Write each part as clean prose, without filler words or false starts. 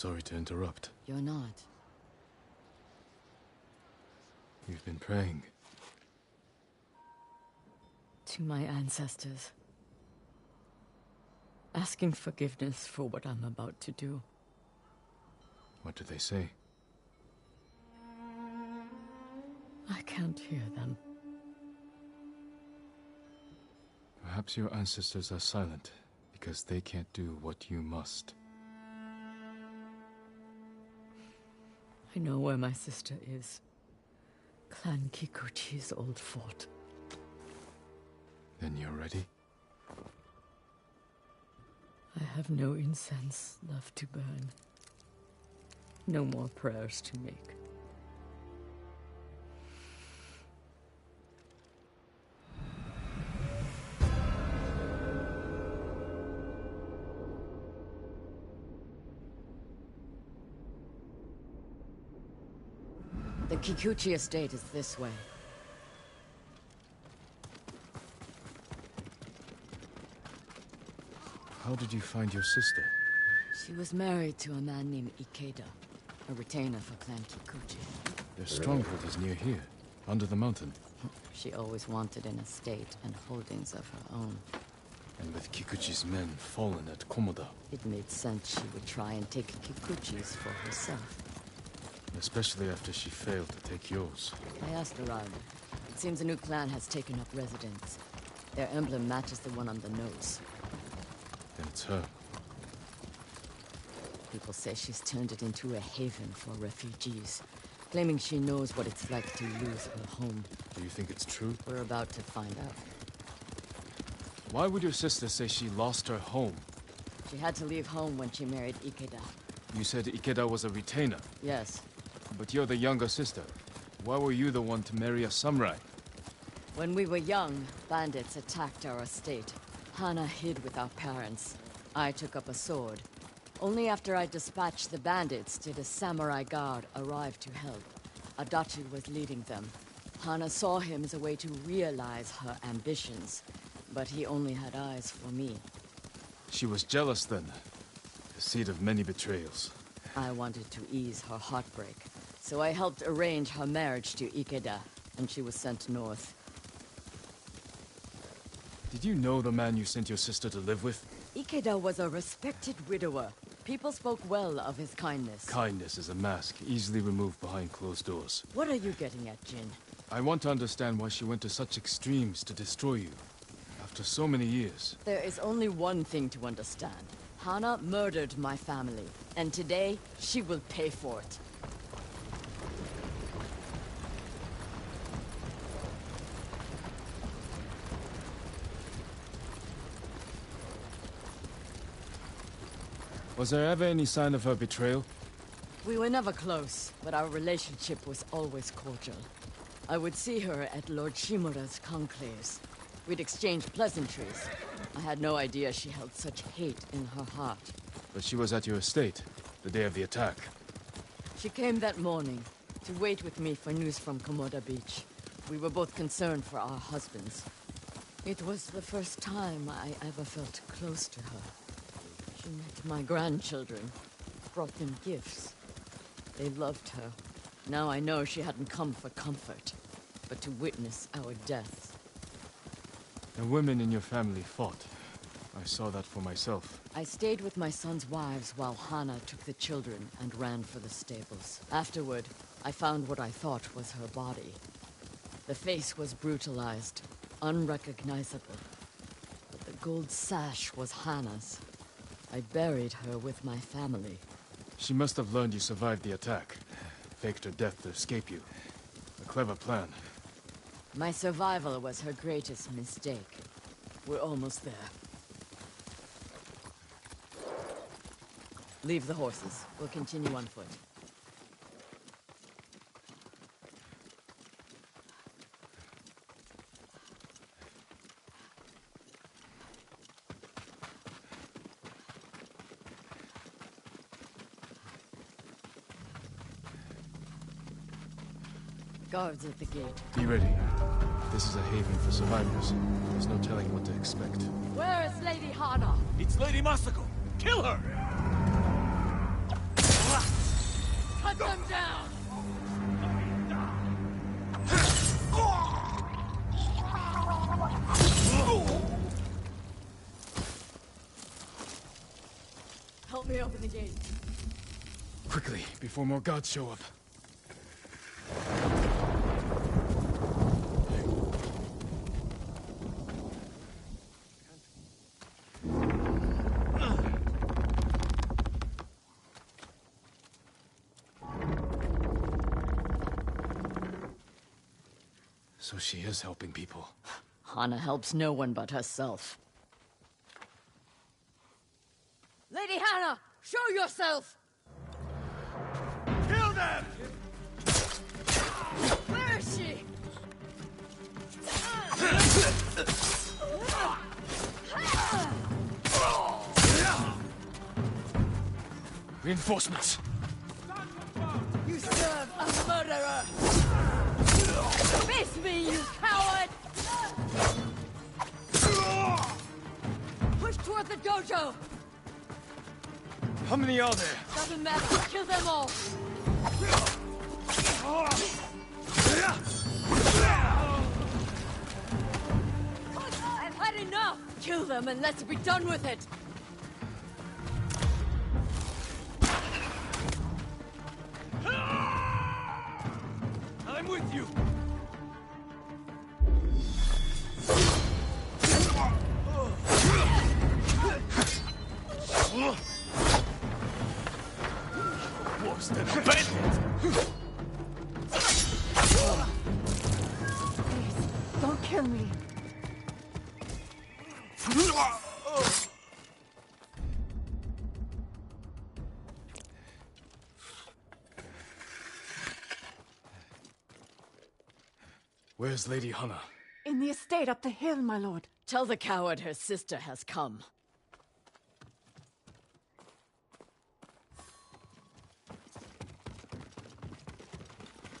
sorry to interrupt. You're not. You've been praying. To my ancestors. Asking forgiveness for what I'm about to do. What do they say? I can't hear them. Perhaps your ancestors are silent because they can't do what you must. I know where my sister is. Clan Kikuchi's old fort. Then you're ready? I have no incense left to burn. No more prayers to make. The Kikuchi estate is this way. How did you find your sister? She was married to a man named Ikeda, a retainer for Clan Kikuchi. Their stronghold is near here, under the mountain. She always wanted an estate and holdings of her own. And with Kikuchi's men fallen at Komoda. It made sense she would try and take Kikuchi's for herself. Especially after she failed to take yours. I asked around. It seems a new clan has taken up residence. Their emblem matches the one on the nose. Then it's her. People say she's turned it into a haven for refugees, claiming she knows what it's like to lose her home. Do you think it's true? We're about to find out. Why would your sister say she lost her home? She had to leave home when she married Ikeda. You said Ikeda was a retainer. Yes. But you're the younger sister. Why were you the one to marry a samurai? When we were young, bandits attacked our estate. Hana hid with our parents. I took up a sword. Only after I dispatched the bandits did a samurai guard arrive to help. Adachi was leading them. Hana saw him as a way to realize her ambitions, but he only had eyes for me. She was jealous then. The seed of many betrayals. I wanted to ease her heartbreak, so I helped arrange her marriage to Ikeda, and she was sent north. Did you know the man you sent your sister to live with? Ikeda was a respected widower. People spoke well of his kindness. Kindness is a mask, easily removed behind closed doors. What are you getting at, Jin? I want to understand why she went to such extremes to destroy you. After so many years. There is only one thing to understand. Hana murdered my family, and today, she will pay for it. Was there ever any sign of her betrayal? We were never close, but our relationship was always cordial. I would see her at Lord Shimura's conclaves. We'd exchange pleasantries. I had no idea she held such hate in her heart. But she was at your estate, the day of the attack. She came that morning, to wait with me for news from Komoda Beach. We were both concerned for our husbands. It was the first time I ever felt close to her. She met my grandchildren, brought them gifts. They loved her. Now I know she hadn't come for comfort, but to witness our deaths. The women in your family fought. I saw that for myself. I stayed with my son's wives while Hana took the children and ran for the stables. Afterward, I found what I thought was her body. The face was brutalized, unrecognizable. But the gold sash was Hana's. I buried her with my family. She must have learned you survived the attack. Faked her death to escape you. A clever plan. My survival was her greatest mistake. We're almost there. Leave the horses. We'll continue on foot. Guards at the gate. Be ready. This is a haven for survivors. There's no telling what to expect. Where is Lady Hana? It's Lady Masako! Kill her! Cut them down! Help me open the gate. Quickly, before more gods show up. So she is helping people. Hana helps no one but herself. Lady Hana, show yourself! Kill them! Where is she? Reinforcements! You serve a murderer! Face me, you coward! Push toward the dojo! How many are there? Doesn't matter, kill them all! I've had enough! Kill them and let's be done with it! I'm with you! Worse than a bandit! Please, don't kill me. Where's Lady Hana? In the estate up the hill, my lord. Tell the coward her sister has come.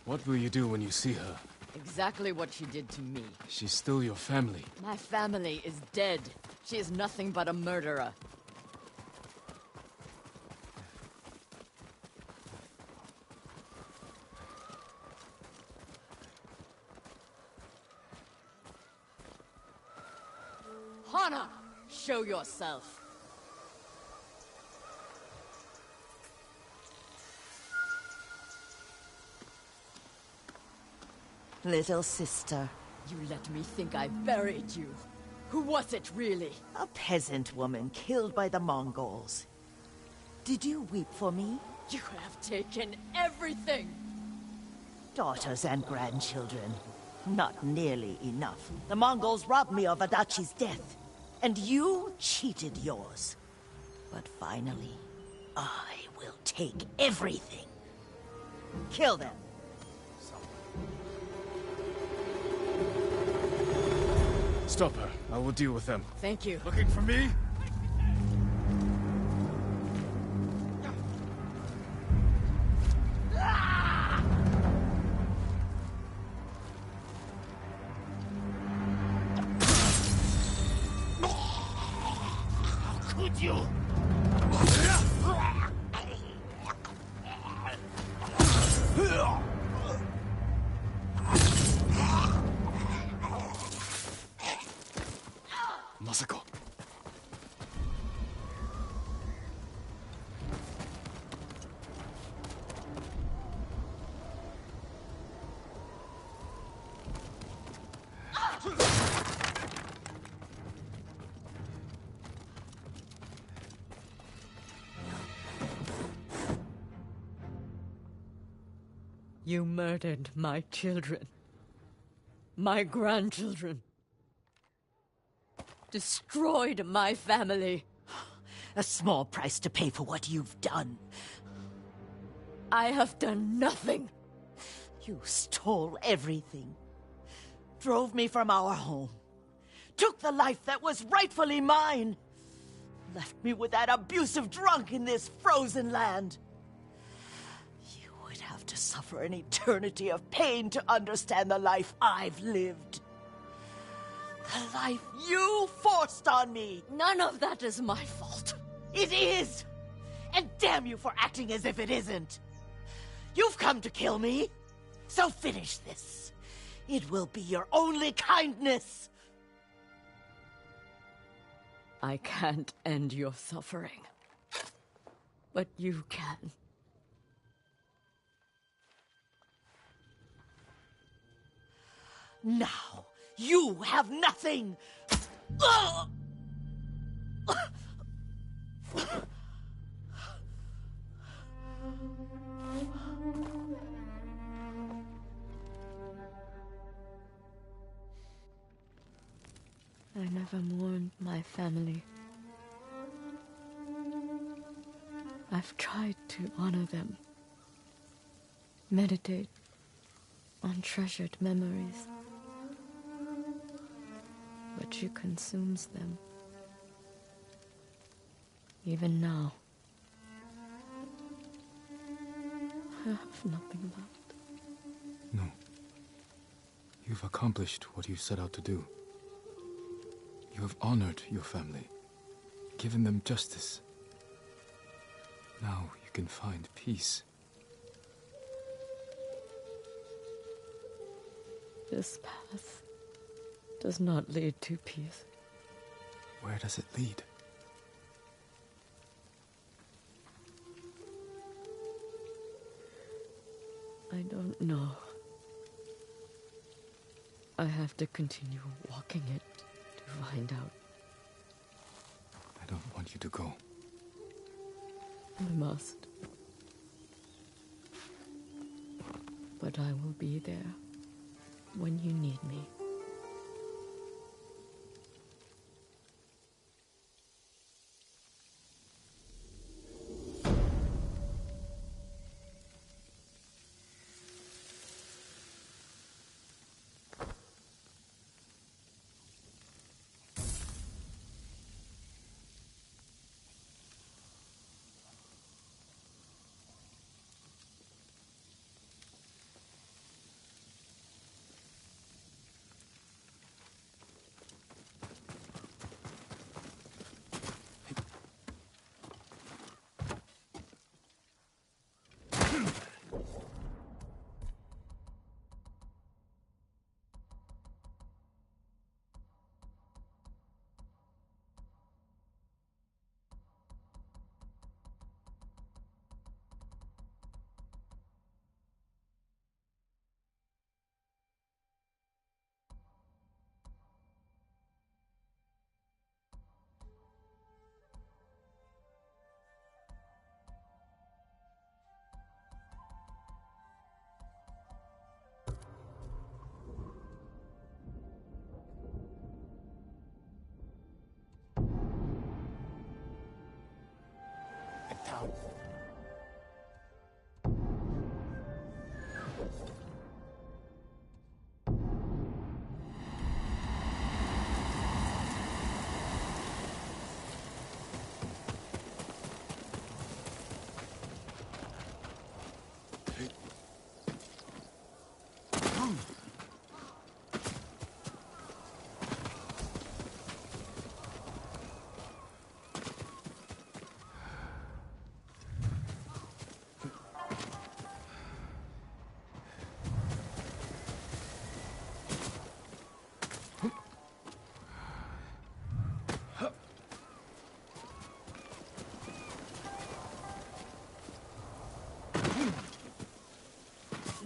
What will you do when you see her? Exactly what she did to me. She's still your family. My family is dead. She is nothing but a murderer. Hana, show yourself. Little sister. You let me think I buried you. Who was it, really? A peasant woman killed by the Mongols. Did you weep for me? You have taken everything! Daughters and grandchildren. Not nearly enough. The Mongols robbed me of Adachi's death. And you cheated yours. But finally, I will take everything. Kill them. Stop her. I will deal with them. Thank you. Looking for me? How could you? Masako. You murdered my children. My grandchildren. Destroyed my family. A small price to pay for what you've done. I have done nothing. You stole everything. Drove me from our home. Took the life that was rightfully mine. Left me with that abusive drunk in this frozen land. You would have to suffer an eternity of pain to understand the life I've lived. The life you forced on me. None of that is my fault. It is! And damn you for acting as if it isn't. You've come to kill me, so finish this. It will be your only kindness. I can't end your suffering. But you can. Now, you have nothing! Ugh! I never mourned my family. I've tried to honor them, meditate on treasured memories, but she consumes them. Even now, I have nothing left. No. You've accomplished what you set out to do. You have honored your family, given them justice. Now you can find peace. This path does not lead to peace. Where does it lead? I don't know. I have to continue walking it to find out. I don't want you to go. I must. But I will be there when you need me.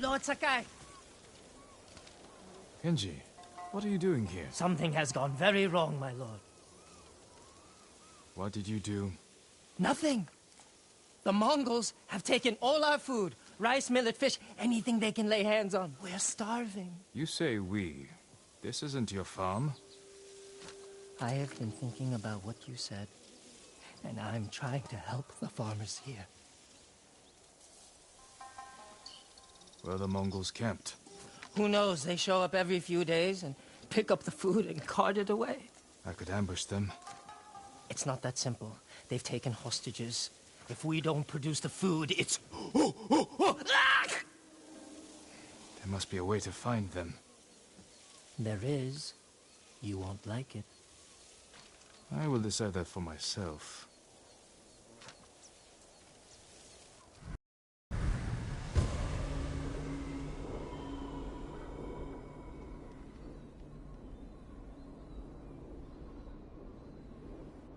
Lord Sakai, Genji, what are you doing here? something has gone very wrong, my lord. What did you do? Nothing. The Mongols have taken all our food, rice, millet, fish, anything they can lay hands on. We're starving. You say we. This isn't your farm. I have been thinking about what you said, and I'm trying to help the farmers here. Where the Mongols camped. Who knows? They show up every few days and pick up the food and cart it away. I could ambush them. It's not that simple. They've taken hostages. If we don't produce the food, it's... There must be a way to find them. There is. You won't like it. I will decide that for myself.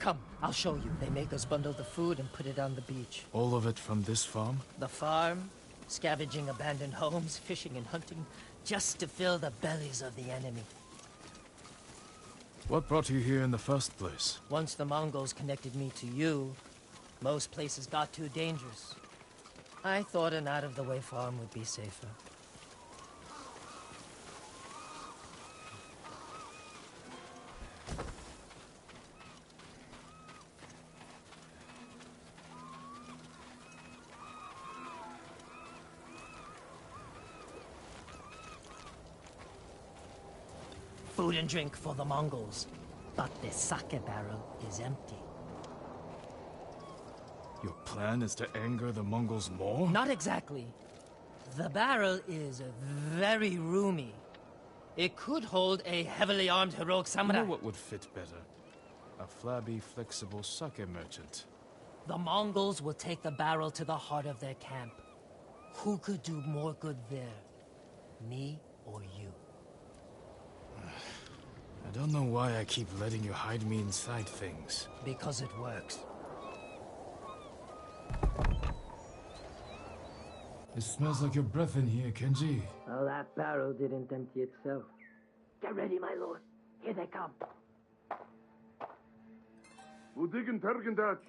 Come, I'll show you. They make us bundle the food and put it on the beach. All of it from this farm? The farm, scavenging abandoned homes, fishing and hunting, just to fill the bellies of the enemy. What brought you here in the first place? Once the Mongols connected me to you, most places got too dangerous. I thought an out-of-the-way farm would be safer. Food and drink for the Mongols, but the sake barrel is empty. Your plan is to anger the Mongols more? Not exactly. The barrel is very roomy. It could hold a heavily armed heroic You samurai. know what would fit better? A flabby, flexible sake merchant. The Mongols will take the barrel to the heart of their camp. Who could do more good there? Me or you? I don't know why I keep letting you hide me inside things. Because it works. It smells like your breath in here, Kenji. Well, that barrel didn't empty itself. Get ready, my lord. Here they come. Wudigen Tergendach.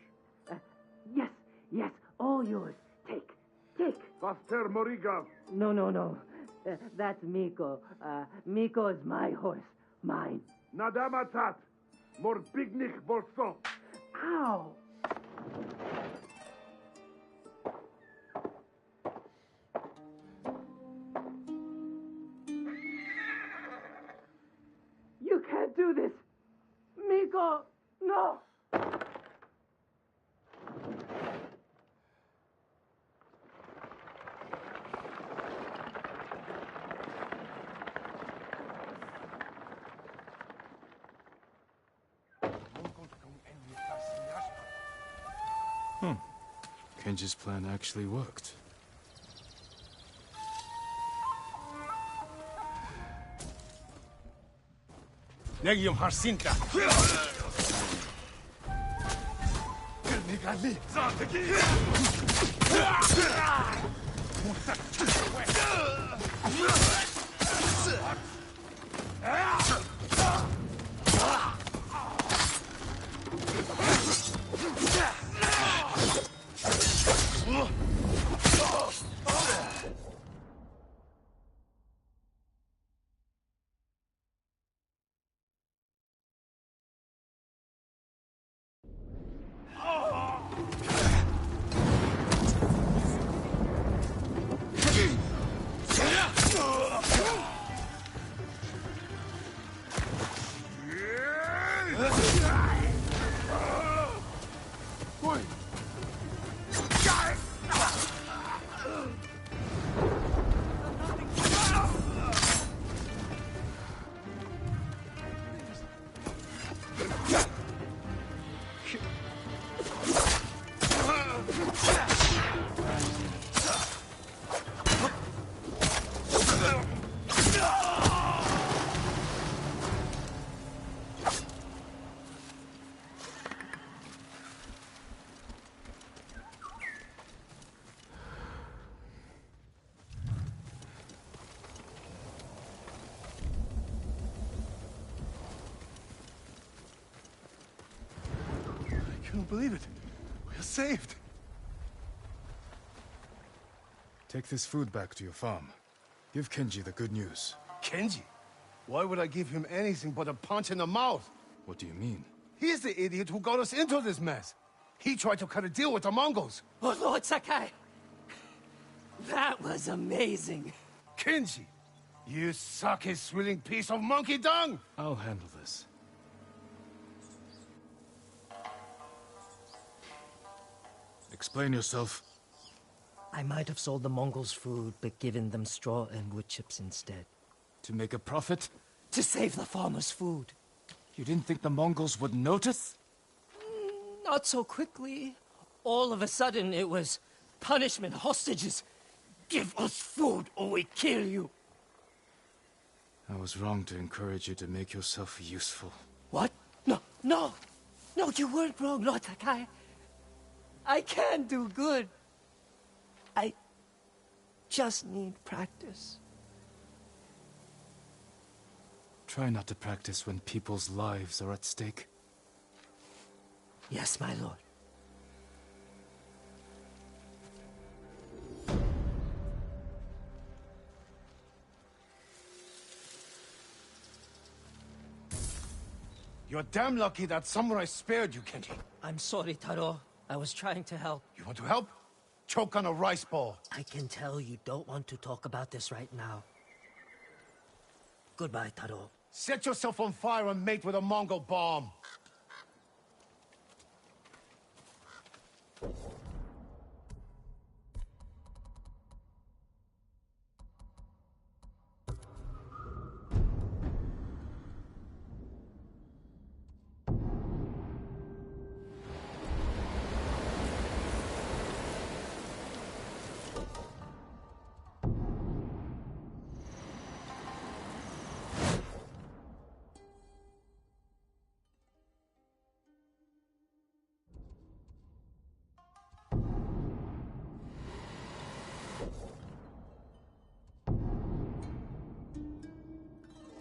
Yes, all yours. Take. Vaster Morigav. No. That's Miko. Miko is my horse. Mine. Nadamatat. Morbignik Bolso. Ow! You can't do this! Miko! No! Kenji's plan actually worked. Negium Harsinta. I can't believe it. We're saved. Take this food back to your farm. Give Kenji the good news. Kenji? Why would I give him anything but a punch in the mouth? What do you mean? He's the idiot who got us into this mess. He tried to cut a deal with the Mongols. Oh, Lord Sakai! That was amazing! Kenji, you sake-swilling piece of monkey dung! I'll handle this. Explain yourself. I might have sold the Mongols food, but given them straw and wood chips instead. To make a profit? To save the farmers' food. You didn't think the Mongols would notice? Not so quickly. All of a sudden, it was punishment, hostages. Give us food or we kill you. I was wrong to encourage you to make yourself useful. What? No! No, you weren't wrong, Lord Sakai. I can do good. I just need practice. Try not to practice when people's lives are at stake. Yes, my lord. You're damn lucky that samurai spared you, Kenji. I'm sorry, Taro. I was trying to help. You want to help? Choke on a rice ball. I can tell you don't want to talk about this right now. Goodbye, Taro. Set yourself on fire and mate with a Mongol bomb.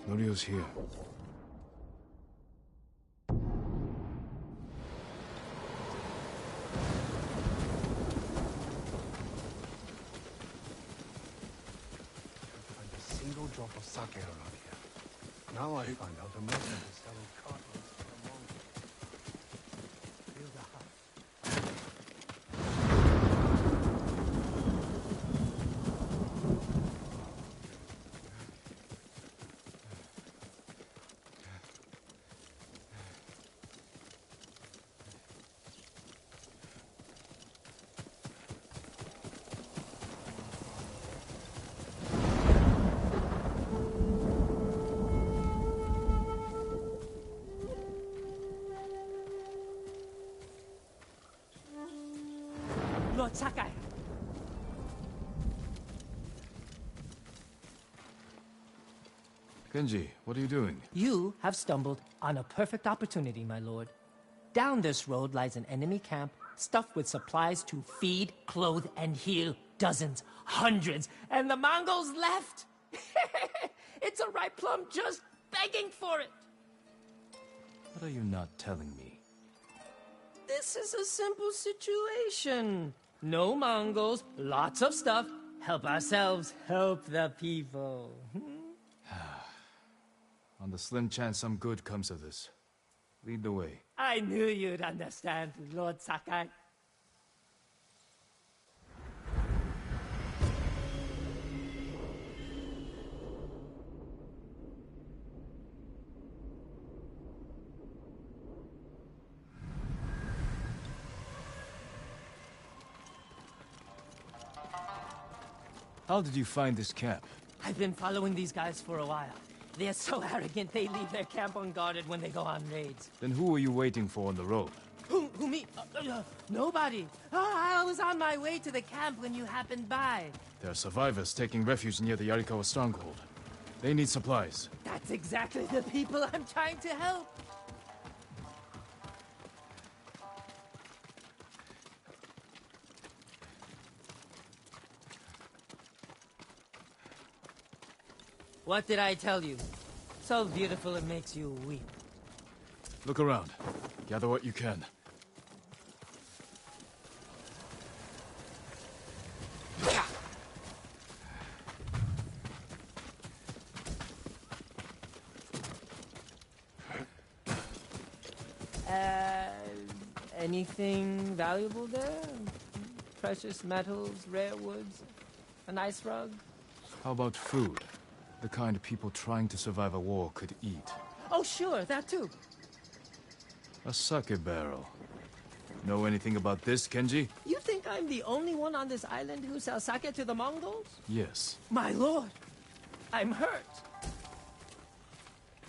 Norio's here. Find a single drop of sake around here. Now I find out the merchant is selling cartloads to the Mongols. Feel the hut. Lord Sakai. Genji, what are you doing? You have stumbled on a perfect opportunity, my lord. Down this road lies an enemy camp stuffed with supplies to feed, clothe, and heal dozens, hundreds, and the Mongols left. It's a ripe plum just begging for it. What are you not telling me? This is a simple situation. No Mongols, lots of stuff. Help ourselves, help the people. On the slim chance some good comes of this. Lead the way. I knew you'd understand, Lord Sakai. How did you find this camp? I've been following these guys for a while. They're so arrogant they leave their camp unguarded when they go on raids. Then who were you waiting for on the road? Who me? Nobody. I was on my way to the camp when you happened by. There are survivors taking refuge near the Yarikawa stronghold. They need supplies. That's exactly the people I'm trying to help. What did I tell you? So beautiful it makes you weep. Look around. Gather what you can. Anything valuable there? Precious metals, rare woods, a nice rug? How about food? The kind people trying to survive a war could eat. Oh, sure, that too. A sake barrel. Know anything about this, Kenji? You think I'm the only one on this island who sells sake to the Mongols? Yes. My lord, I'm hurt.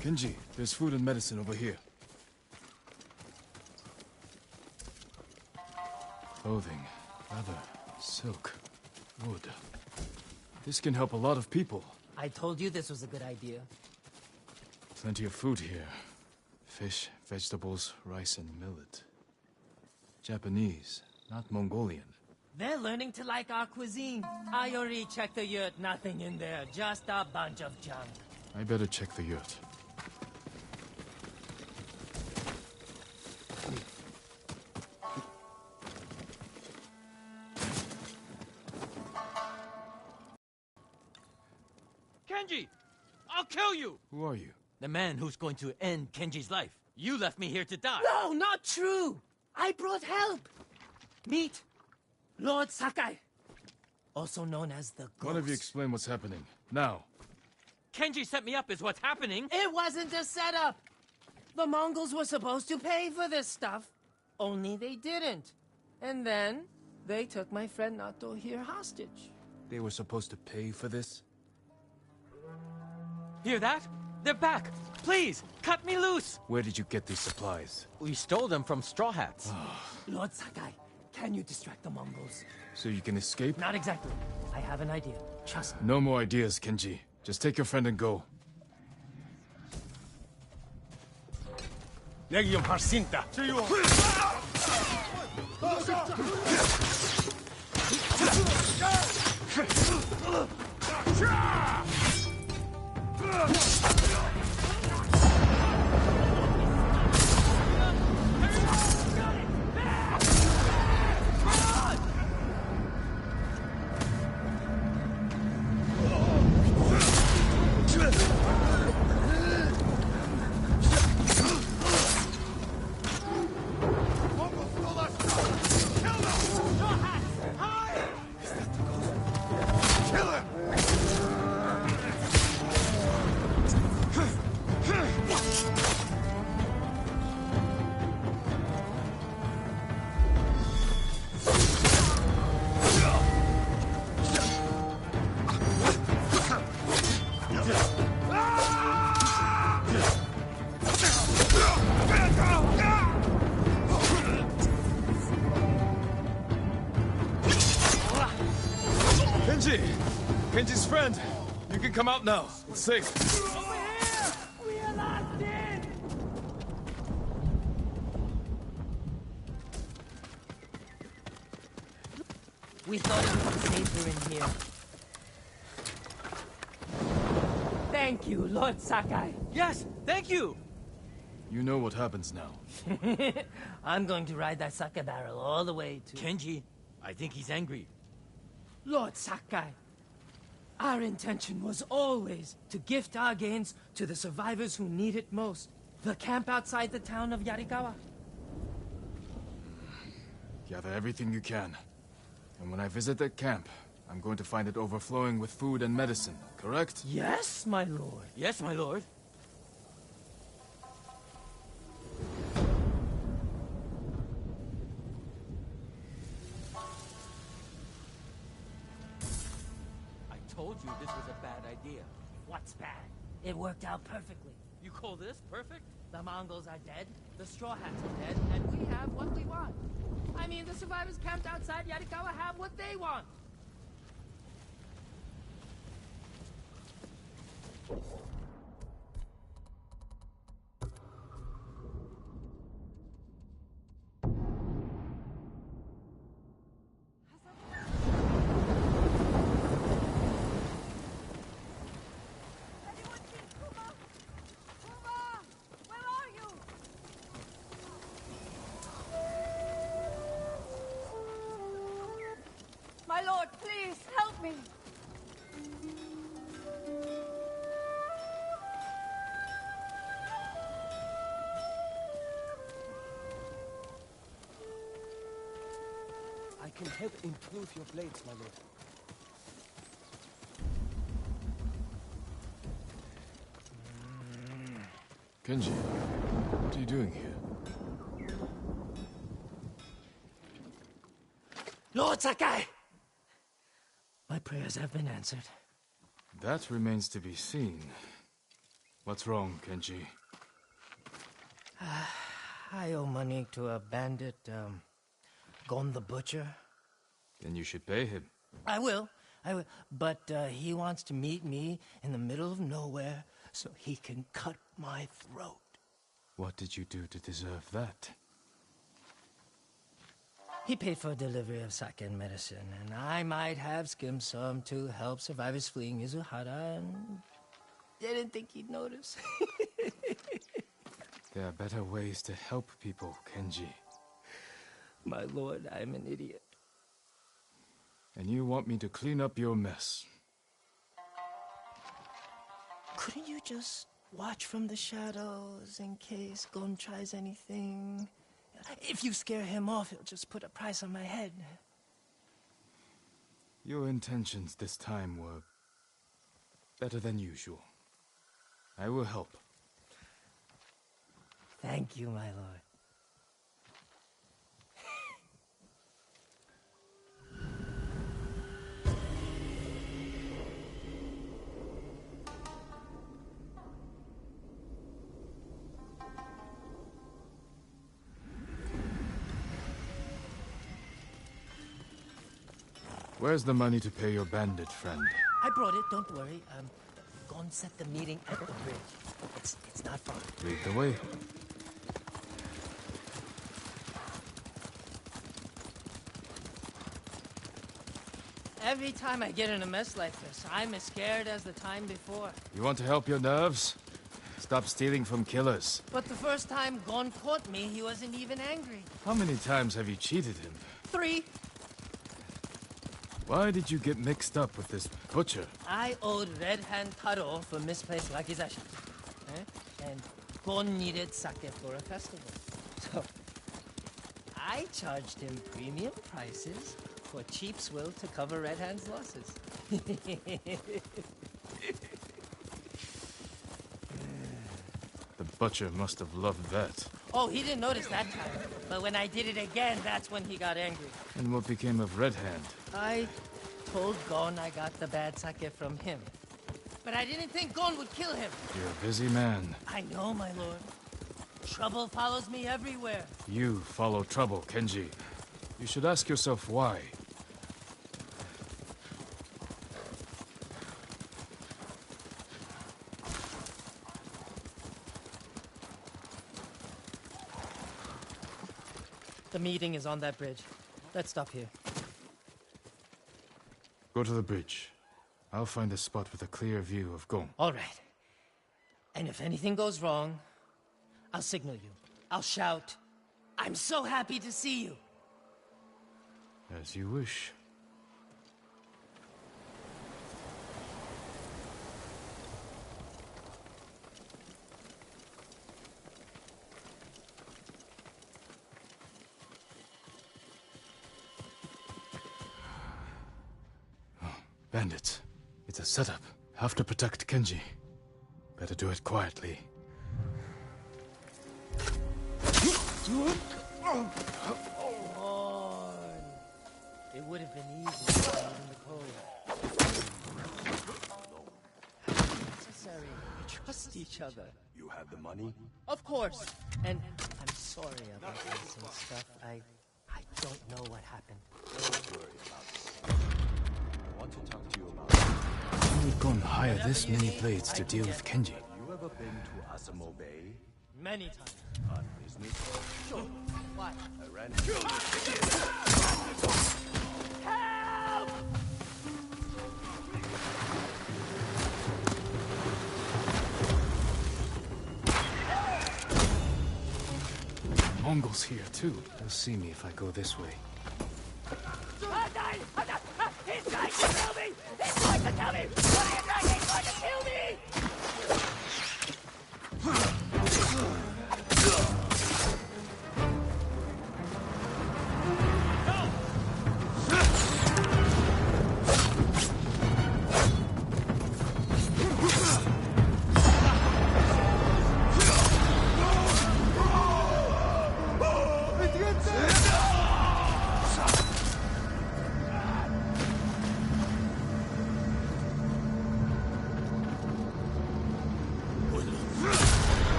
Kenji, there's food and medicine over here. Clothing, leather, silk, wood. This can help a lot of people. I told you this was a good idea. Plenty of food here. Fish, vegetables, rice, and millet. Japanese, not Mongolian. They're learning to like our cuisine. I already checked the yurt, nothing in there, just a bunch of junk. I better check the yurt. Kenji! I'll kill you! Who are you? The man who's going to end Kenji's life. You left me here to die. No, not true! I brought help! Meet Lord Sakai, also known as the Ghost. One of you explain what's happening. Now. Kenji set me up is what's happening. It wasn't a setup! The Mongols were supposed to pay for this stuff, only they didn't. And then, they took my friend Nato here hostage. They were supposed to pay for this? Hear that? They're back! Please, cut me loose! Where did you get these supplies? We stole them from Straw Hats. Lord Sakai, can you distract the Mongols? So you can escape? Not exactly. I have an idea. Trust me. No more ideas, Kenji. Just take your friend and go. Legium Harsinta. Kenji's friend! You can come out now. It's safe. Over here! We are locked in! We thought it would be safer in here. Thank you, Lord Sakai. Yes, thank you! You know what happens now. I'm going to ride that sake barrel all the way to... Kenji, I think he's angry. Lord Sakai, our intention was always to gift our gains to the survivors who need it most. The camp outside the town of Yarikawa. Gather everything you can. And when I visit that camp, I'm going to find it overflowing with food and medicine, correct? Yes, my lord. Yes, my lord. I told you this was a bad idea. What's bad? It worked out perfectly. You call this perfect? The Mongols are dead, the Straw Hats are dead, and we have what we want. I mean, the survivors camped outside Yarikawa have what they want. My lord, please, help me! I can help improve your blades, my lord. Kenji, what are you doing here? Lord Sakai! My prayers have been answered. That remains to be seen. What's wrong, Kenji? I owe money to a bandit, Gon the Butcher. Then you should pay him. I will. But he wants to meet me in the middle of nowhere so he can cut my throat. What did you do to deserve that? He paid for delivery of sake and medicine, and I might have skimmed some to help survivors fleeing Izuhara, and didn't think he'd notice. There are better ways to help people, Kenji. My lord, I'm an idiot. And you want me to clean up your mess? Couldn't you just watch from the shadows in case Gon tries anything? If you scare him off, he'll just put a price on my head. Your intentions this time were better than usual. I will help. Thank you, my lord. Where's the money to pay your bandit friend? I brought it, don't worry. Gon set the meeting at the bridge. It's not far. Lead the way. Every time I get in a mess like this, I'm as scared as the time before. You want to help your nerves? Stop stealing from killers. But the first time Gon caught me, he wasn't even angry. How many times have you cheated him? 3. Why did you get mixed up with this butcher? I owed Red Hand Taro for misplaced wakizashi. And Gon needed sake for a festival. So, I charged him premium prices for cheap swill to cover Red Hand's losses. The butcher must have loved that. Oh, he didn't notice that time. But when I did it again, that's when he got angry. And what became of Red Hand? I told Gon I got the bad sake from him. But I didn't think Gon would kill him. You're a busy man. I know, my lord. Trouble follows me everywhere. You follow trouble, Kenji. You should ask yourself why. The meeting is on that bridge. Let's stop here. Go to the bridge. I'll find a spot with a clear view of Gon. All right. And if anything goes wrong, I'll signal you. I'll shout, "I'm so happy to see you!" As you wish. Bandits. It's a setup. Have to protect Kenji. Better do it quietly. Lord. It would have been easy in the cold. Necessary. We trust each other. You had the money? Of course. And I'm sorry about this and stuff. I don't know what happened. Don't worry about it. I want to talk to you about Why would Gon hire this many blades to deal with Kenji? Have you ever been to Asamo Bay? Many times. On business? Sure. Why? I ran into Help! Mongols here too. They'll see me if I go this way. He's trying to kill me! He's trying to kill me! What are you doing? He's trying to kill me!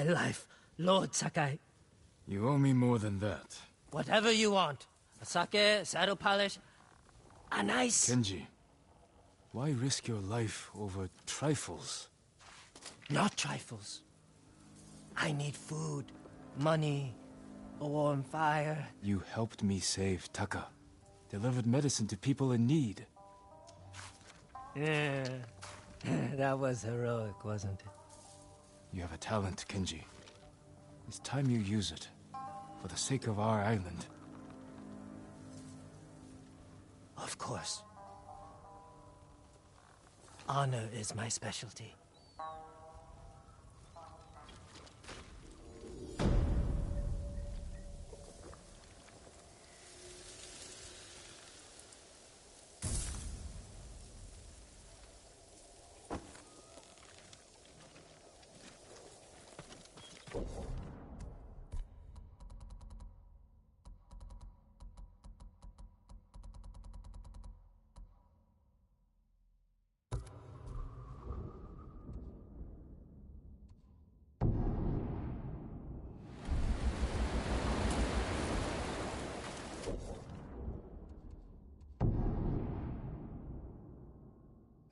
my life, Lord Sakai. You owe me more than that. Whatever you want. A sake, saddle polish, a nice... Kenji, why risk your life over trifles? Not trifles. I need food, money, a warm fire. You helped me save Taka. Delivered medicine to people in need. Yeah, that was heroic, wasn't it? You have a talent, Kenji. It's time you use it. For the sake of our island. Of course. Honor is my specialty.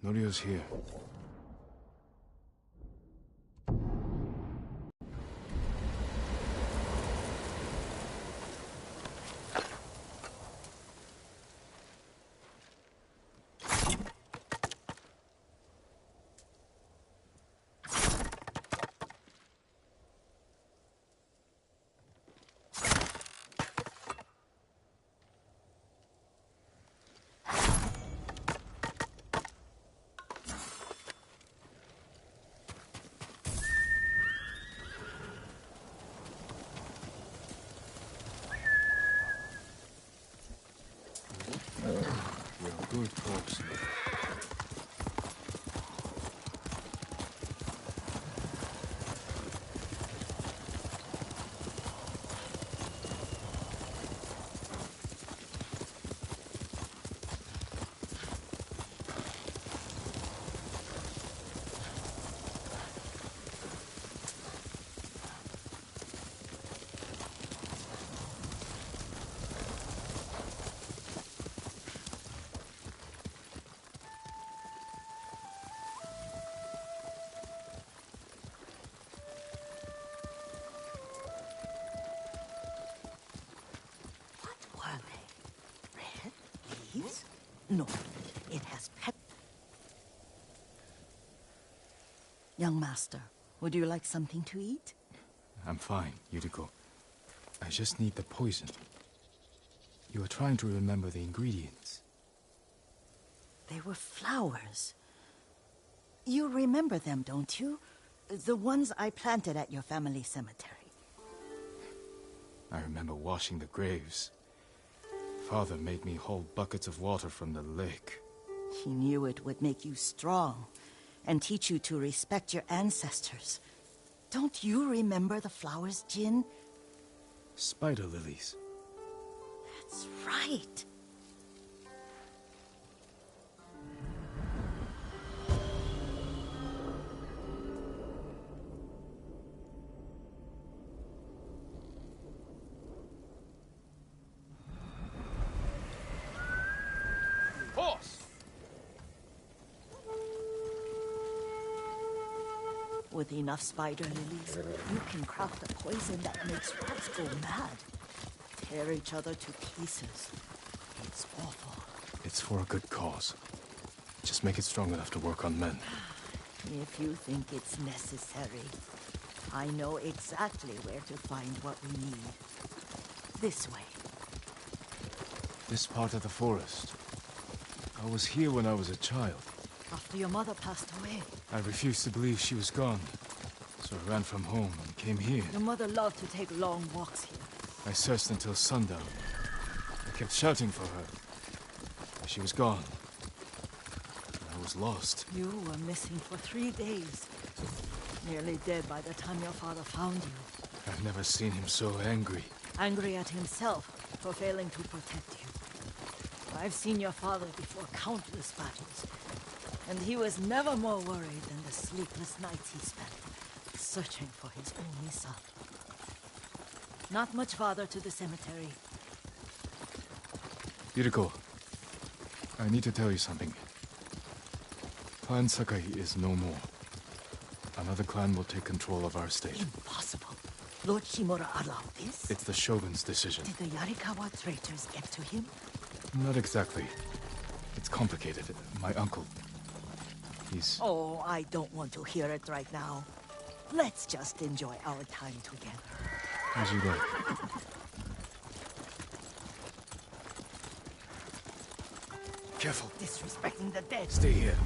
Norio's here. You're a good corpse. No, it has pep. Young master, would you like something to eat? I'm fine, Yuriko. I just need the poison. You are trying to remember the ingredients. They were flowers. You remember them, don't you? The ones I planted at your family cemetery. I remember washing the graves. Father made me haul buckets of water from the lake. He knew it would make you strong and teach you to respect your ancestors. Don't you remember the flowers, Jin? Spider lilies. That's right. With enough spider lilies, you can craft a poison that makes rats go mad. Tear each other to pieces. It's awful. It's for a good cause. Just make it strong enough to work on men. If you think it's necessary, I know exactly where to find what we need. This way. This part of the forest. I was here when I was a child. After your mother passed away. I refused to believe she was gone. So I ran from home and came here. Your mother loved to take long walks here. I searched until sundown. I kept shouting for her. But she was gone. I was lost. You were missing for 3 days. Nearly dead by the time your father found you. I've never seen him so angry. Angry at himself for failing to protect you. I've seen your father before countless battles. And he was never more worried than the sleepless nights he spent, searching for his only son. Not much farther to the cemetery. Yuriko, I need to tell you something. Clan Sakai is no more. Another clan will take control of our state. Impossible. Lord Shimura allowed this? It's the Shogun's decision. Did the Yarikawa traitors get to him? Not exactly. It's complicated. My uncle... he's... Oh, I don't want to hear it right now. Let's just enjoy our time together. As you like. Careful. Disrespecting the dead. Stay here.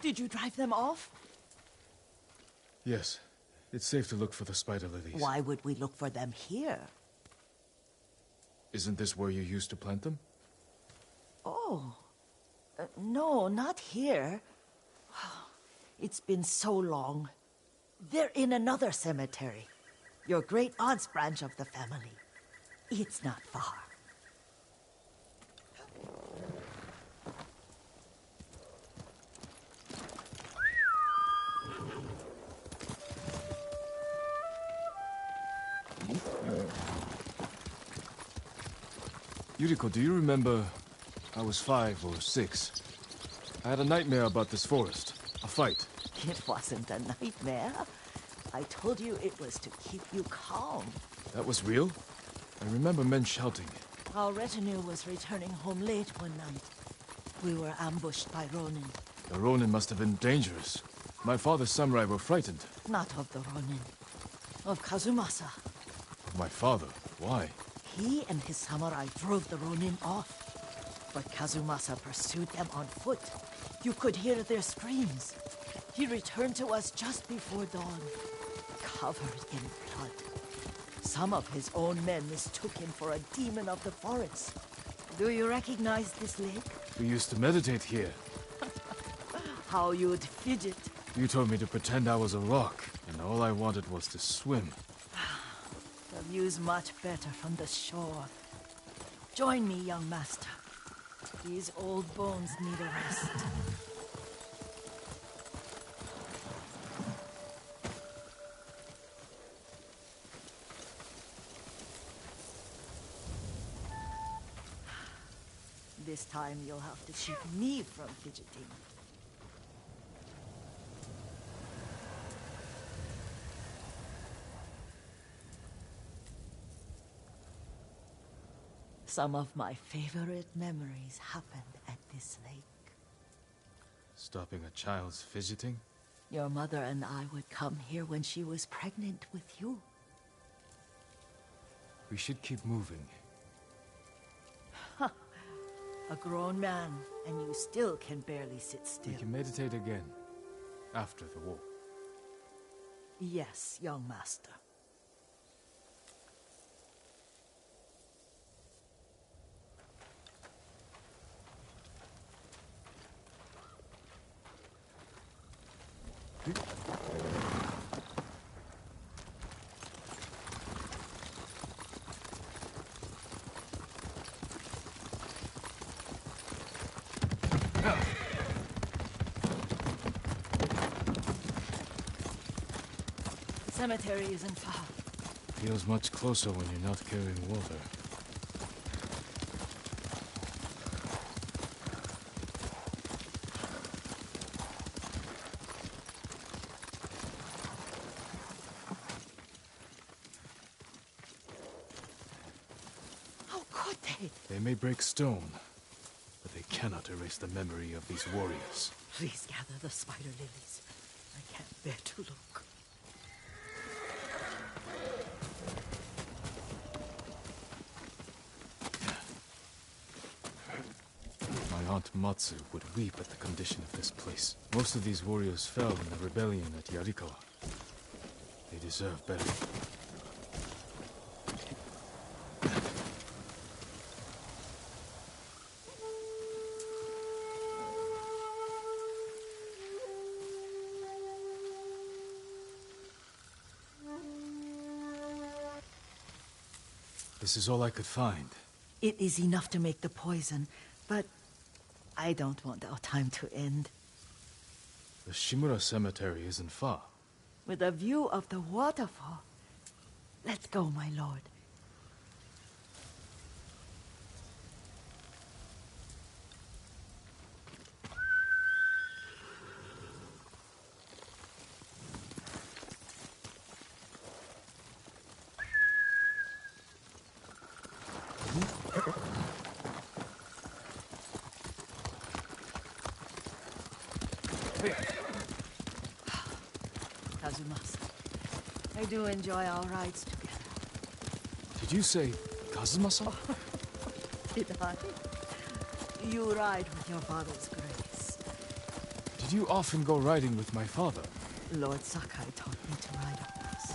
Did you drive them off? Yes. It's safe to look for the spider lilies. Why would we look for them here? Isn't this where you used to plant them? Oh. No, not here. It's been so long. They're in another cemetery. Your great-aunt's branch of the family. It's not far. Yuriko, do you remember... I was 5 or 6. I had a nightmare about this forest. A fight. It wasn't a nightmare. I told you it was to keep you calm. That was real? I remember men shouting. Our retinue was returning home late one night. We were ambushed by Ronin. The Ronin must have been dangerous. My father's samurai were frightened. Not of the Ronin. Of Kazumasa. Of my father? Why? He and his samurai drove the Ronin off. But Kazumasa pursued them on foot. You could hear their screams. He returned to us just before dawn, covered in blood. Some of his own men mistook him for a demon of the forest. Do you recognize this lake? We used to meditate here. How you'd fidget. You told me to pretend I was a rock, and all I wanted was to swim. The view's much better from the shore. Join me, young master. These old bones need a rest. this time you'll have to keep me from fidgeting. Some of my favorite memories happened at this lake. Stopping a child's fidgeting? Your mother and I would come here when she was pregnant with you. We should keep moving. A grown man, and you still can barely sit still. We can meditate again. After the war. Yes, young master. The cemetery isn't far. Feels much closer when you're not carrying water. How could they? They may break stone, but they cannot erase the memory of these warriors. Please gather the spider lilies. I can't bear to look. My aunt Matsu would weep at the condition of this place. Most of these warriors fell in the rebellion at Yarikawa. They deserve better. This is all I could find. It is enough to make the poison, but I don't want our time to end. The Shimura Cemetery isn't far. With a view of the waterfall. Let's go, my lord. Kazumasa, I do enjoy our rides together. Did you say Kazumasa? Did I? You ride with your father's grace. Did you often go riding with my father? Lord Sakai taught me to ride a horse.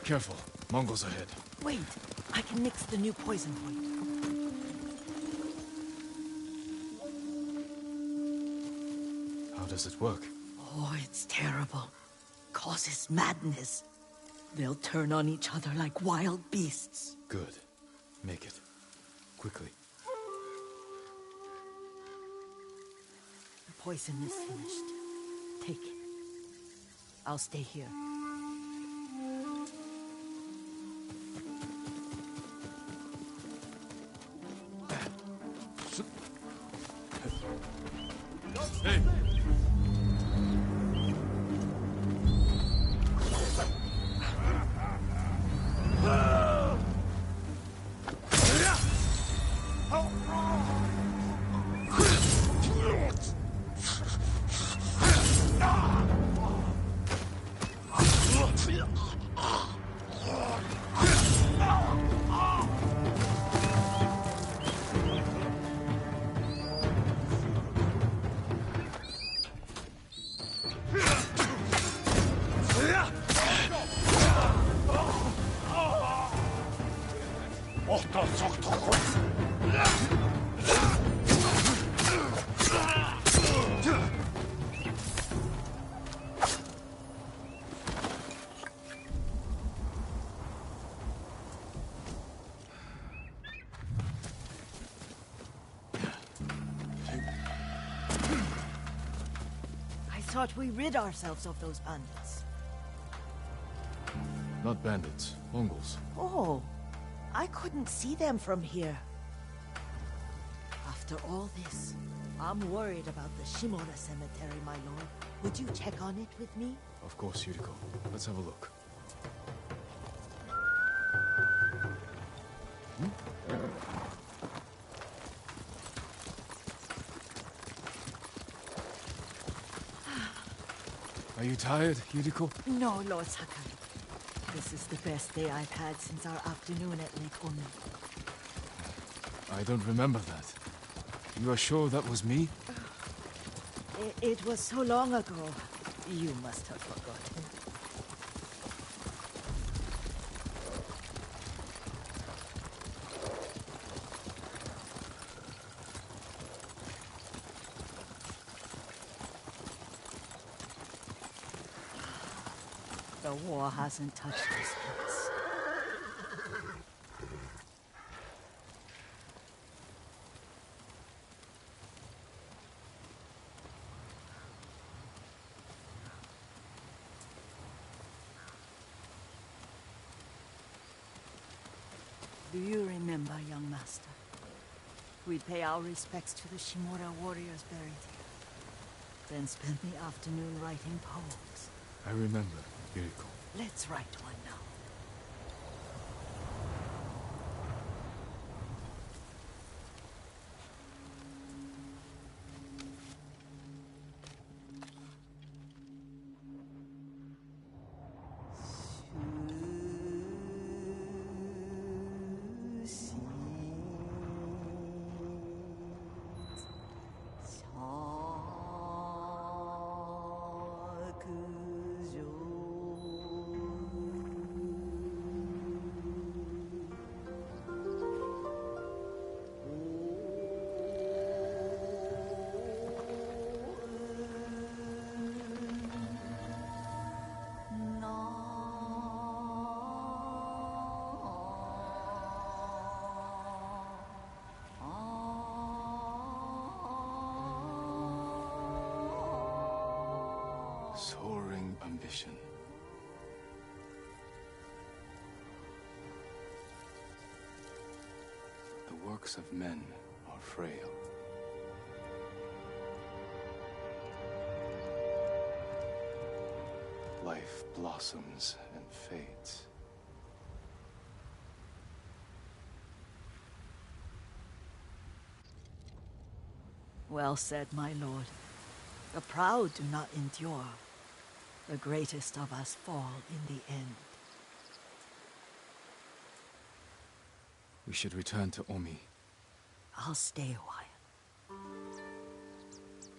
Careful. Mongols ahead. Wait, I can mix the new poison for you. How does it work? Oh, it's terrible. Causes madness. They'll turn on each other like wild beasts. Good. Make it. Quickly. The poison is finished. Take it. I'll stay here. Hey! I thought we rid ourselves of those bandits. Not bandits. Mongols. Oh, I couldn't see them from here. After all this, I'm worried about the Shimura Cemetery, my lord. Would you check on it with me? Of course, Yuriko. Let's have a look. Are you tired, Yuriko? No, Lord Sakai. This is the best day I've had since our afternoon at Lake Omi. I don't remember that. You are sure that was me? It was so long ago. You must have forgotten. The war hasn't touched this place. Do you remember, young master? We'd pay our respects to the Shimura warriors buried here. Then spend the afternoon writing poems. I remember, Yuriko. Let's write one now. Soaring ambition. The works of men are frail. Life blossoms and fades. Well said, my lord. The proud do not endure. The greatest of us fall in the end. We should return to Omi. I'll stay a while.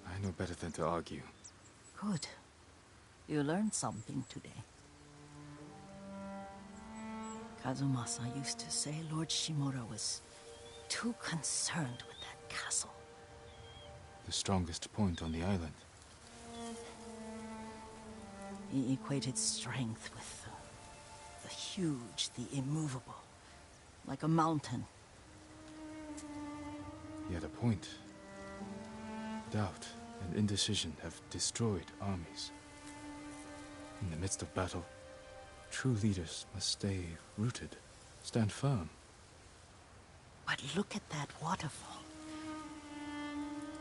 I know better than to argue. Good. You learned something today. Kazumasa used to say Lord Shimura was too concerned with that castle. The strongest point on the island. He equated strength with the huge, the immovable, like a mountain. He had a point. Doubt and indecision have destroyed armies. In the midst of battle, true leaders must stay rooted, stand firm. But look at that waterfall.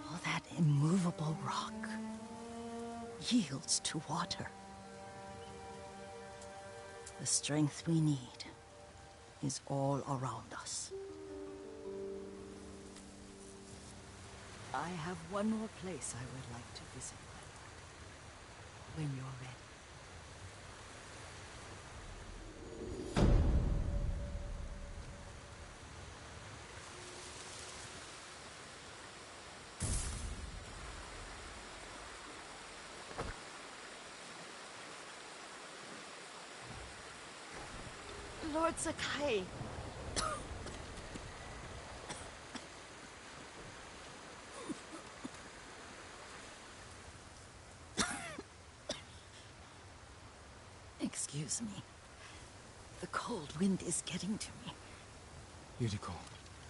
All that immovable rock yields to water. The strength we need is all around us. I have one more place I would like to visit, when you're ready. Lord Sakai. Excuse me. The cold wind is getting to me. Yuriko,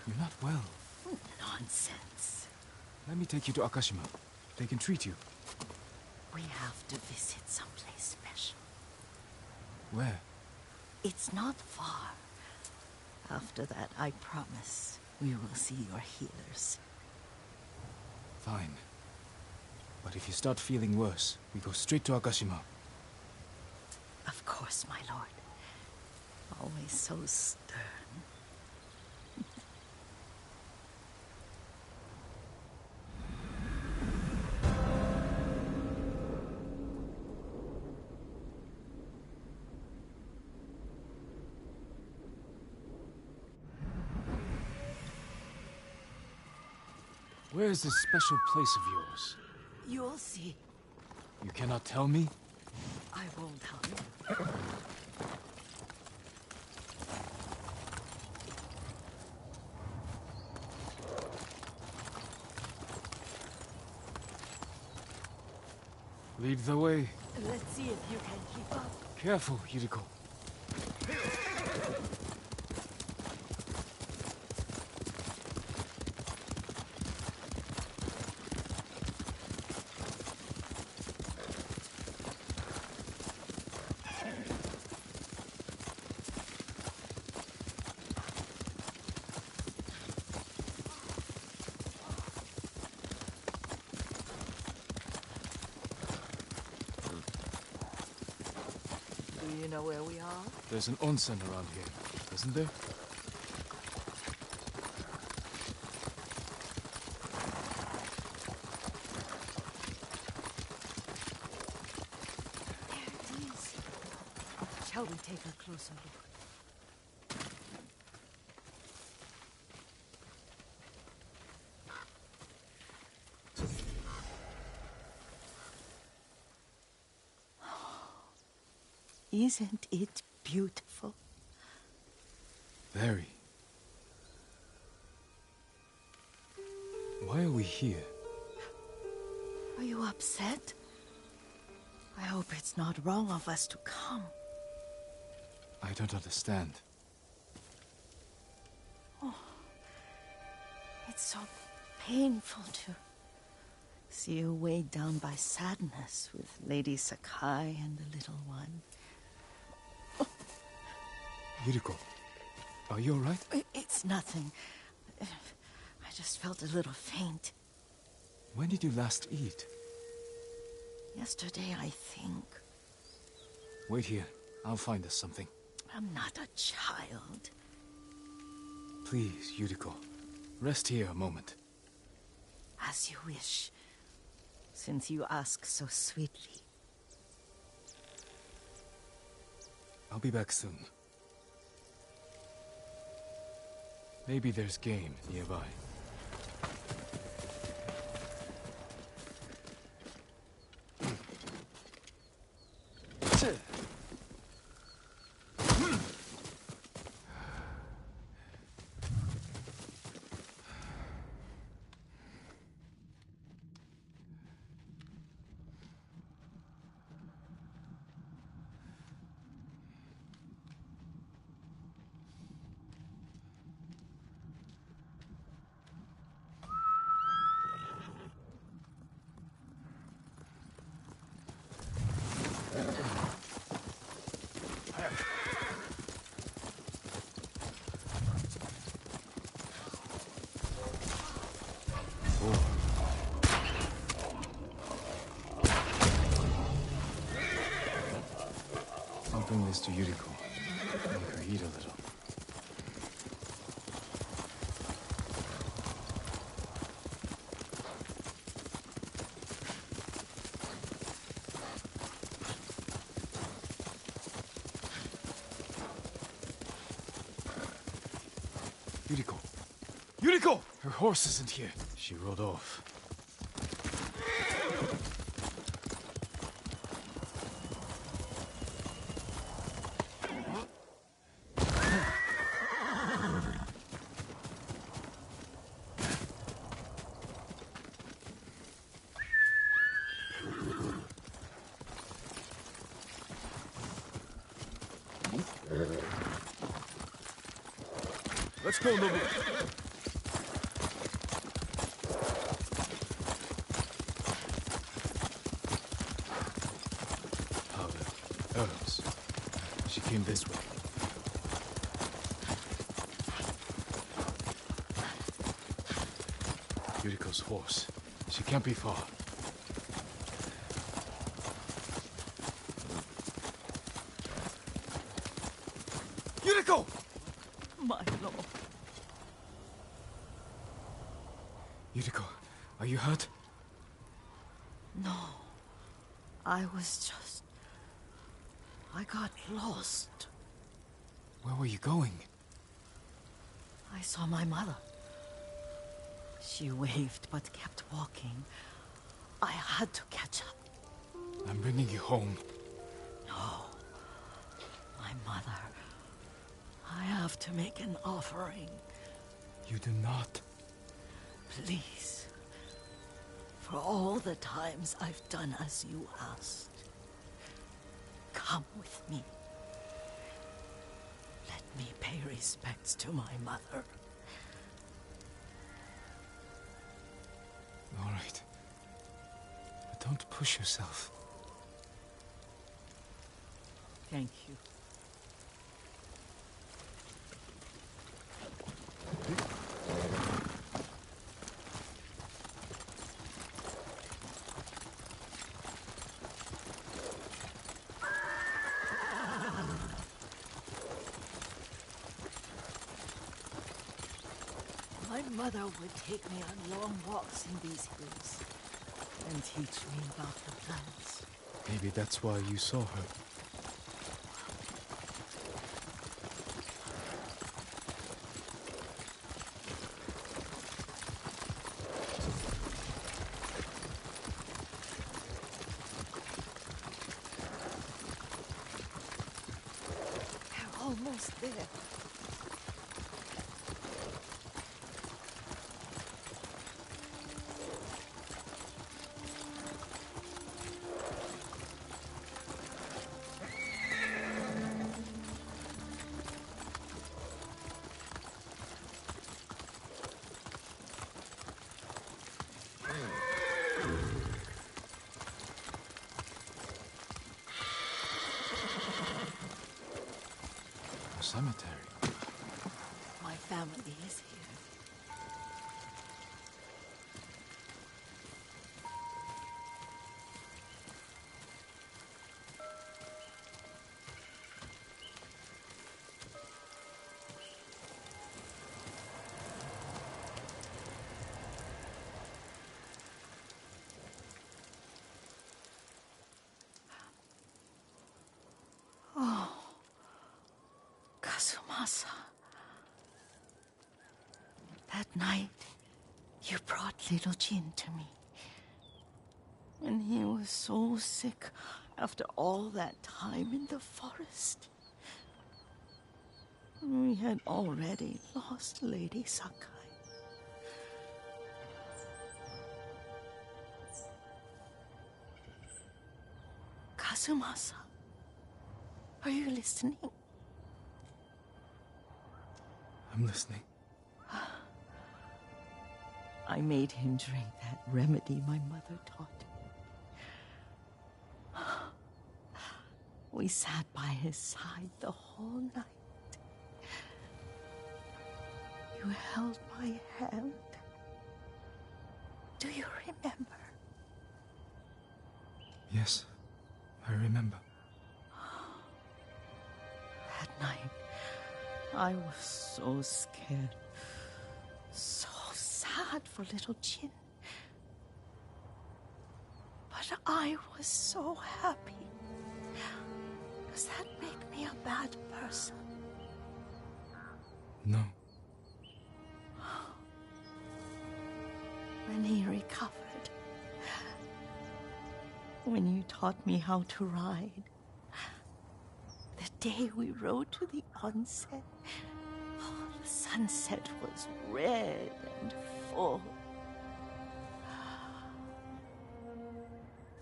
you're not well. Nonsense. Let me take you to Akashima. They can treat you. We have to visit someplace special. Where? It's not far. After that, I promise, we will see your healers. Fine. But if you start feeling worse, we go straight to Akashima. Of course, my lord. Always so stern. Where is this special place of yours? You'll see. You cannot tell me? I won't tell you. Lead the way. Let's see if you can keep up. Careful, Yuriko. Do you know where we are? There's an onsen around here, isn't there? There it is. Shall we take a closer look? Isn't it beautiful? Very. Why are we here? Are you upset? I hope it's not wrong of us to come. I don't understand. It's so painful to see you weighed down by sadness with Lady Sakai and the little one. Yuriko, are you alright? It's nothing. I just felt a little faint. When did you last eat? Yesterday, I think. Wait here. I'll find us something. I'm not a child. Please, Yuriko. Rest here a moment. As you wish, since you ask so sweetly. I'll be back soon. Maybe there's game nearby. I'll bring this to Yuriko. Make her eat a little. Yuriko! Yuriko! Her horse isn't here. She rode off. Let's go, Nobu. Powder. Herbs. She came this way. Yuriko's horse. She can't be far. Yuriko! My lord. Yuriko, are you hurt? No. I was just... I got lost. Where were you going? I saw my mother. She waved but kept walking. I had to catch up. I'm bringing you home. No. My mother. I have to make an offering. You do not. Please. For all the times I've done as you asked. Come with me. Let me pay respects to my mother. All right. But don't push yourself. Thank you. My mother would take me on long walks in these hills and teach me about the plants. Maybe that's why you saw her. We're almost there. A cemetery. My family is here. Kazumasa. That night, you brought little Jin to me. When he was so sick after all that time in the forest. We had already lost Lady Sakai. Kazumasa, are you listening? I'm listening. I made him drink that remedy my mother taught me. We sat by his side the whole night. You held my hand. Do you remember? Yes, I remember. That night, I was so scared. So sad for little Jin. But I was so happy. Does that make me a bad person? No. When he recovered, when you taught me how to ride, the day we rode to the onset, the sunset was red and full.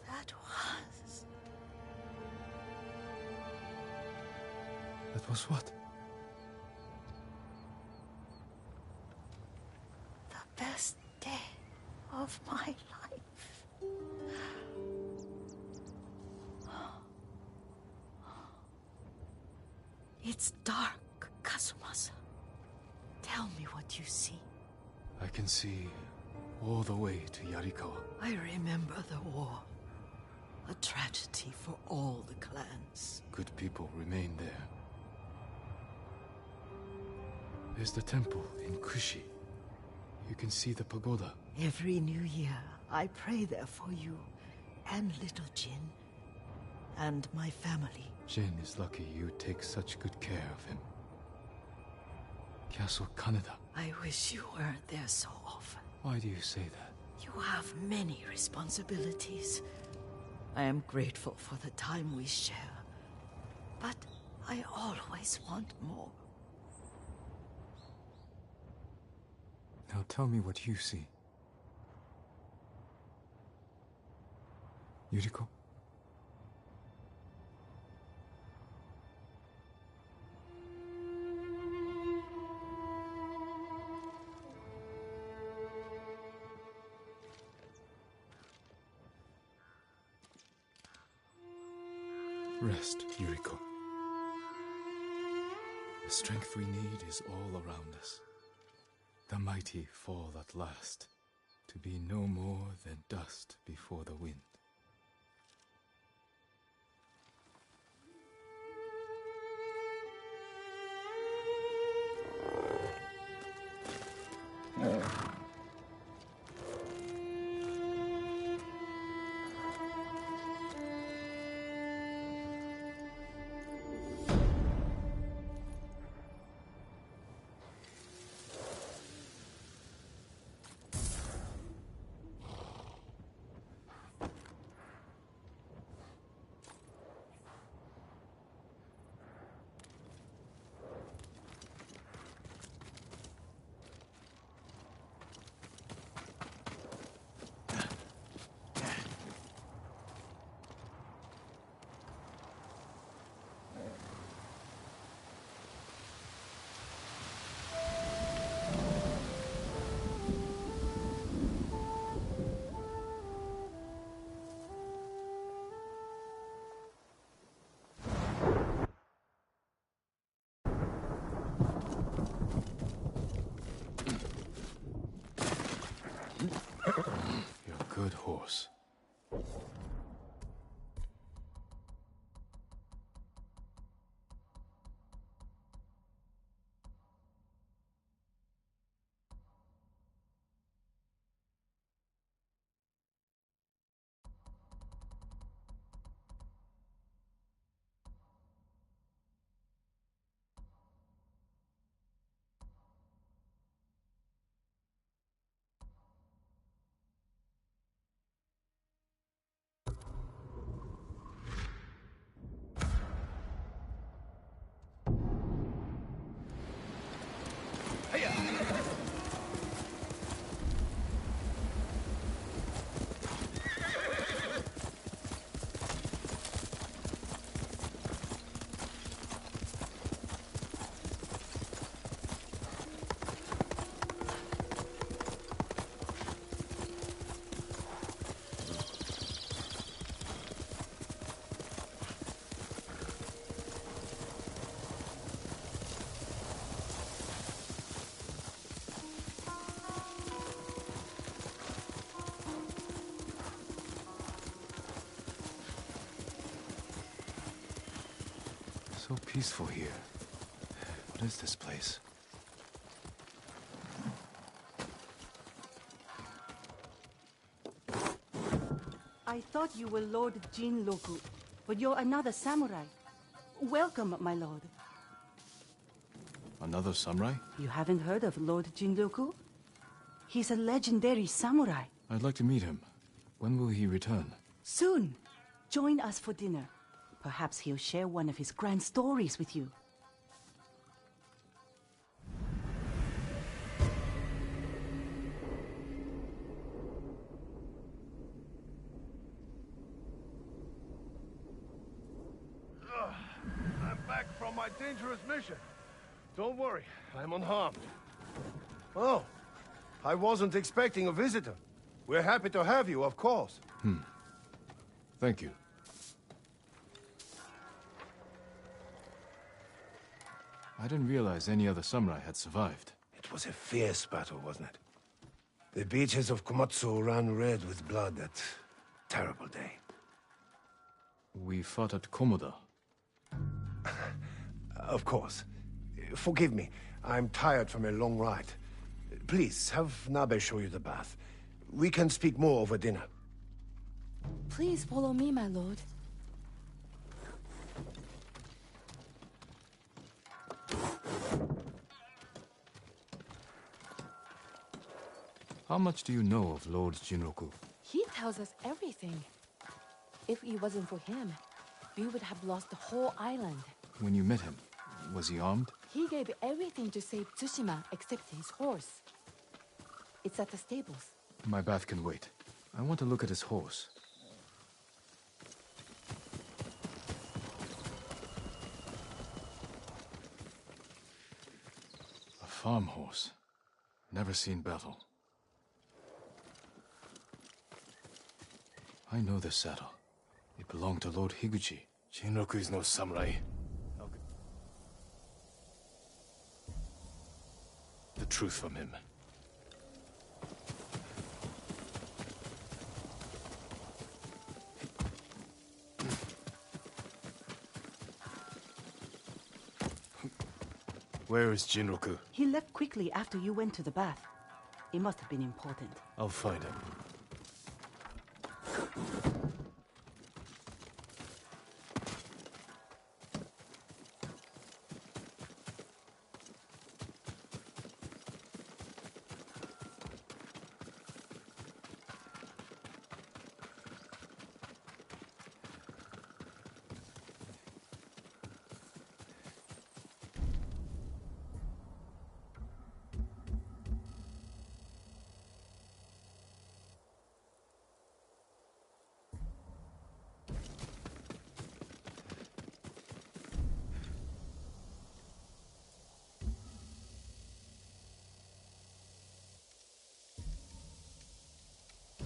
That was... That was what? the best day of my life. It's dark, Kazumasa. Tell me what you see. I can see all the way to Yarikawa. I remember the war. A tragedy for all the clans. Good people remain there. There's the temple in Kushi. You can see the pagoda. Every new year, I pray there for you and little Jin and my family. Jin is lucky you take such good care of him. Castle Kaneda. I wish you weren't there so often. Why do you say that? You have many responsibilities. I am grateful for the time we share, but I always want more. Now tell me what you see. Yuriko? Rest, Yuriko. The strength we need is all around us. The mighty fall at last, to be no more than dust before the wind. You're a good horse. So peaceful here. What is this place? I thought you were Lord Jinroku, but you're another samurai. Welcome, my lord. Another samurai? You haven't heard of Lord Jinroku? He's a legendary samurai. I'd like to meet him. When will he return? Soon. Join us for dinner. Perhaps he'll share one of his grand stories with you. I'm back from my dangerous mission. Don't worry, I'm unharmed. Oh, I wasn't expecting a visitor. We're happy to have you, of course. Thank you. I didn't realize any other samurai had survived. It was a fierce battle, wasn't it? The beaches of Komatsu ran red with blood that terrible day. We fought at Komoda. Of course. Forgive me. I'm tired from a long ride. Please, have Nabe show you the bath. We can speak more over dinner. Please follow me, my lord. How much do you know of Lord Jinroku? He tells us everything. If it wasn't for him, we would have lost the whole island. When you met him, was he armed? He gave everything to save Tsushima except his horse. It's at the stables. My bath can wait. I want to look at his horse. A farm horse. Never seen battle. I know this saddle. It belonged to Lord Higuchi. Jinroku is no samurai. The truth from him. Where is Jinroku? He left quickly after you went to the bath. It must have been important. I'll find him.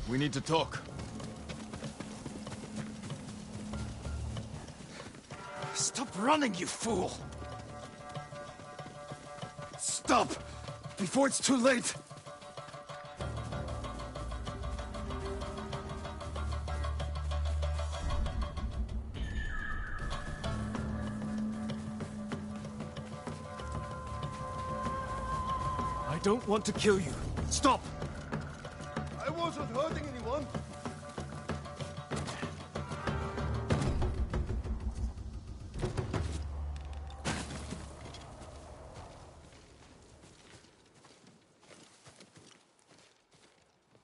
We need to talk. Stop running, you fool! Stop! Before it's too late! I don't want to kill you. Stop! I wasn't hurting anyone.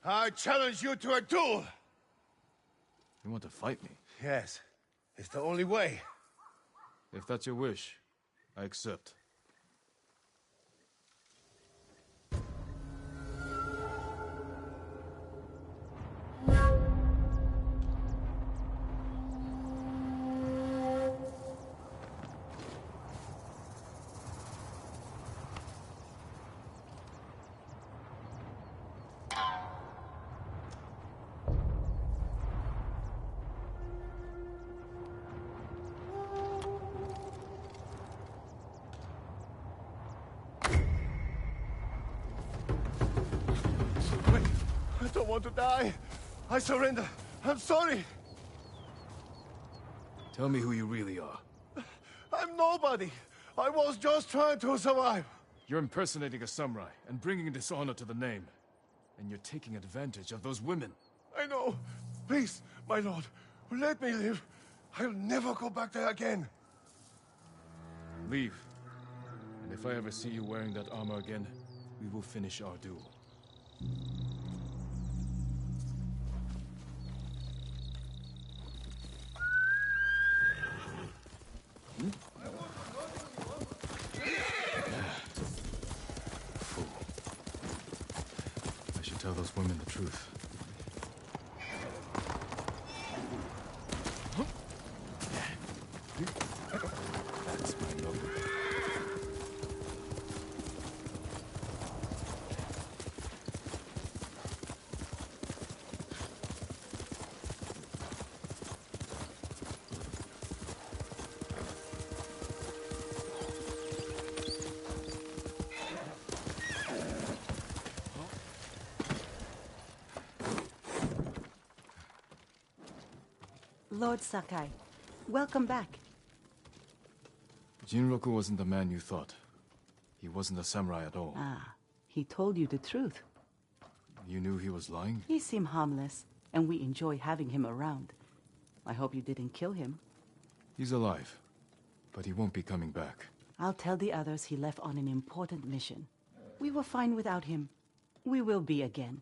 I challenge you to a duel! You want to fight me? Yes, it's the only way. If that's your wish, I accept. I don't want to die. I surrender. I'm sorry. Tell me who you really are. I'm nobody. I was just trying to survive. You're impersonating a samurai and bringing dishonor to the name. And you're taking advantage of those women. I know. Please, my lord, let me live. I'll never go back there again. Leave. And if I ever see you wearing that armor again, we will finish our duel. Fool. I should tell those women the truth. That's my lover. Lord Sakai, welcome back. Jinroku wasn't the man you thought. He wasn't a samurai at all. Ah, he told you the truth. You knew he was lying? He seemed harmless, and we enjoy having him around. I hope you didn't kill him. He's alive, but he won't be coming back. I'll tell the others he left on an important mission. We were fine without him. We will be again.